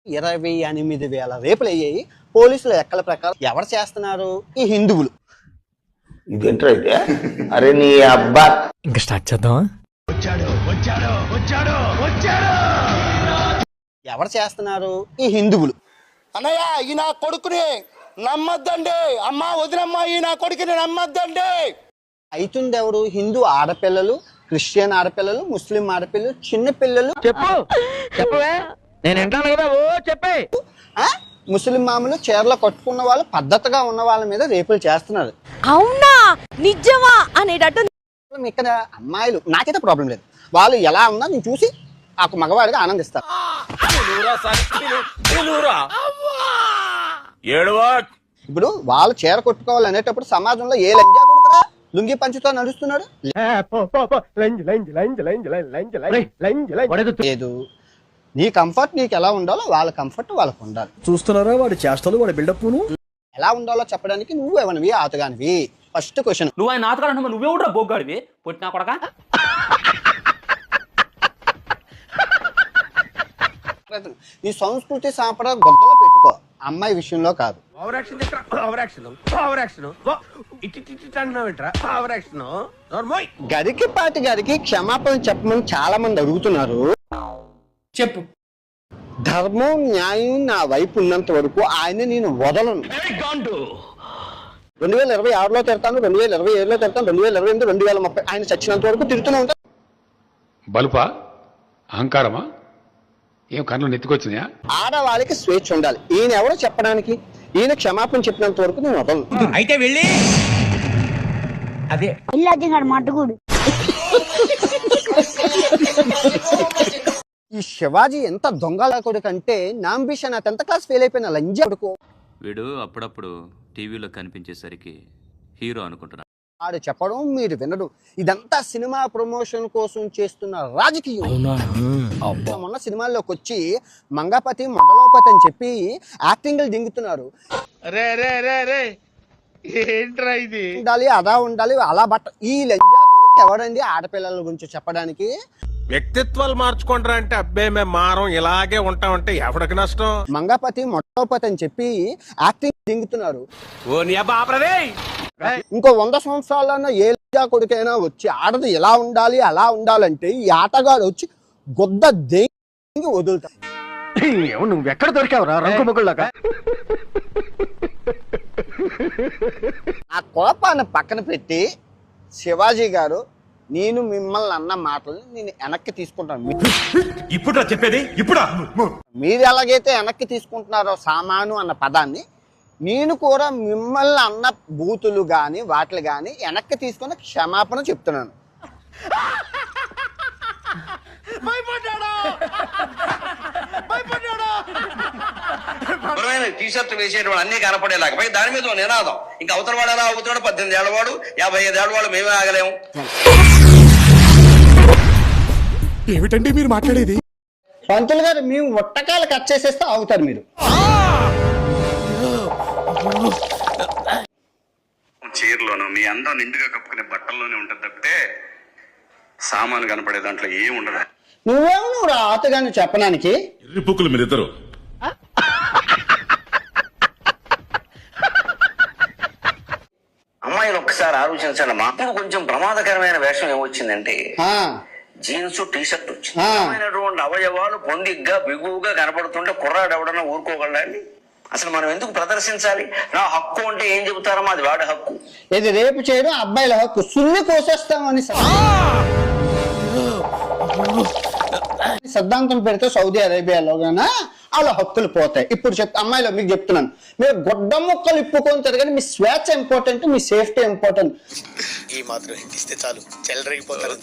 28,000 రేపులు అయ్యాయి. పోలీసుల లెక్కల ప్రకారం ఎవరు చేస్తున్నారు? ఈ హిందువులు. ఇదేంట్రా అయితే? అరే నీ అబ్బా, ఇంకా స్టార్ట్ చేద్దామా? ఎవరు చేస్తున్నారు? ఈ హిందువులు. అన్నయ్య ఈ నా కొడుకుని నమ్మద్దండి, అమ్మా వదినమ్మా ఈ నా కొడుకుని నమ్మద్దండి. అవుతుంది ఎవరు? హిందూ ఆడపిల్లలు, క్రిస్టియన్ ఆడపిల్లలు, ముస్లిం ఆడపిల్లలు, చిన్న పిల్లలు. చెప్పవే, నేను వింటాను కదా. ఓ చెప్పే. ముస్లిం మామూలు చీరలో కట్టుకున్న వాళ్ళు, పద్ధతిగా ఉన్న వాళ్ళ మీద రేపులు చేస్తున్నారు. అవునా నిజమా అనేటట్టు. ఇక్కడ అమ్మాయిలు నాకైతే ప్రాబ్లం లేదు, వాళ్ళు ఎలా ఉన్నా నేను చూసి ఆ మగవాడిగా ఆనందిస్తారు. ఇప్పుడు వాళ్ళు చీర కొట్టుకోవాలి అనేటప్పుడు సమాజంలో ఏ లంజా కొడుకురా లుంగి పంచుతో నడుస్తున్నాడు లేదు. నీ కంఫర్ట్ నీకు ఎలా ఉండాలో వాళ్ళ కంఫర్ట్ వాళ్ళకు ఉండాలి. చూస్తున్నారా వాడి చేష్టలు, వాడి బిల్డప్. ఎలా ఉండాలో చెప్పడానికి నువ్వు ఎవనివి? ఆతగానివి. ఫస్ట్ క్వశ్చన్, నువ్వు ఆయన ఆతగాడు, నువ్వే ఉంటా బొగ్గాడివి పుట్టినా కొడక. నీ సంస్కృతి సాంప్రదాయం గొప్పలో పెట్టుకో, అమ్మాయి విషయంలో కాదు. గరికిపాటి గారికి క్షమాపణ చెప్పమని చాలా మంది అడుగుతున్నారు. చెప్పు. ధర్మం న్యాయం నా వైపు ఉన్నంత వరకు ఆయన నేను వదలను. 2026లో తిడతాను, 2027లో తిడతాను, 2028, 2030 ఆయన చచ్చినంత వరకు తిరుగుతూనే ఉంటాను. బలుపా అహంకారమా? ఏం కళ్ళు నెత్తికొచ్చినాయా? ఆడవాళ్ళకి స్వేచ్ఛ ఉండాలి. ఈయన ఎవరో చెప్పడానికి, ఈయన క్షమాపణ చెప్పినంత వరకు నేను వదలను. అయితే వెళ్ళి అదే మట్టుకుడు. ఈ శివాజీ ఎంత దొంగల కొడుకు అంటే, నా అంబిషన్ 10th క్లాస్ ఫెయిల్ అయిపోయిన లంజా కొడుకు. వీడు అప్పుడప్పుడు టీవీలో కనిపించేసరికి హీరో అనుకుంటున్నాడు. ఆడు చెప్పడం మీరు వినడం, ఇదంతా సినిమా ప్రమోషన్ కోసం చేస్తున్న రాజకీయం. మొన్న సినిమాల్లోకి వచ్చి మంగపతి మొడలోపతి అని చెప్పి యాక్టింగ్లు దింగుతున్నారు. ఉండాలి అదా ఉండాలి అలా బట్ట. ఈ లంజా కొడుకు ఎవరండి ఆడపిల్లల గురించి చెప్పడానికి? వ్యక్తిత్వాలు మార్చుకుంటారా అంటే అబ్బే మేము మారం ఇలాగే ఉంటామంటే ఎవరికి నష్టం? మంగపతి మొట్టపతి అని చెప్పి యాక్టింగ్ దింగుతున్నారు. ఓ నీ అబ్బా ఆపరదే. ఇంకో 100 సంవత్సరాలన్నా ఏ లంజా కొడుకైనా వచ్చి ఆడది ఎలా ఉండాలి అలా ఉండాలంటే ఈ ఆటగాడు వచ్చి గొద్ద దేంగి వదులుతాడు. నువ్వు ఎక్కడ దొరికావురా రంగు మొగుళ్ళగా? ఆ కోపాన్ని పక్కన పెట్టి శివాజీ గారు, నేను మిమ్మల్ని అన్న మాటలు నేను వెనక్కి తీసుకుంటాను. ఇప్పుడు చెప్పేది ఇప్పుడు మీరు ఎలాగైతే వెనక్కి తీసుకుంటున్నారో సామాను అన్న పదాన్ని, నేను కూడా మిమ్మల్ని అన్న బూతులు గాని వాటిలు గాని వెనక్కి తీసుకుని క్షమాపణ చెప్తున్నాను. టీషర్ట్ వేసేటప్పుడు అన్ని కనపడేలాగా దాని మీద నినాదం. ఇంకా అవతల వాడు ఎలా అవుతున్నాడు? 18 ఏళ్ల వాడు, 55 ఏళ్ల వాడు, మేమే ఆగలేము. ఏమిటండి మీరు మాట్లాడేది? పంతులు గారు, మేము ఒట్టకాయలు కట్ చేసేస్తే అవుతారు మీరు. చీరలోను మీ అందం నిండుగా కప్పుకునే బట్టల్లోనే ఉంటుంది తప్పితే సామాను కనపడే దాంట్లో ఏం ఉండదు. నువ్వేమో నువ్వు రాతగాని చెప్పడానికి. ఎర్రిపుక్కులు మీరిద్దరు. అమ్మాయిని ఒక్కసారి ఆలోచించండి. మాకు కొంచెం ప్రమాదకరమైన వేషం ఏమొచ్చిందంటే, జీన్స్ టీషర్ట్ వచ్చింది. అవయవాలు పొందిగ్గా బిగువుగా కనపడుతుంటే కుర్రాడు ఎవడన్నా ఊరుకోగలండి? అసలు మనం ఎందుకు ప్రదర్శించాలి? నా హక్కు అంటే ఏం చెబుతారో అది వాడి హక్కు. ఇది రేపు చేయడం అబ్బాయిల హక్కు. సున్ని కోసేస్తామని సిద్ధాంతం పెడితే సౌదీ అరేబియాలో గానా వాళ్ళ హక్కులు పోతాయి. ఇప్పుడు అమ్మాయిలో మీకు చెప్తున్నాను, మీరు గొడ్డ ముక్కలు ఇప్పుకొని తిరగని మీ స్వేచ్ఛ ఇంపార్టెంట్, మీ సేఫ్టీ ఇంపార్టెంట్. ఈ మాత్రం ఇస్తే చాలు, చెల్లరగిపోతారు.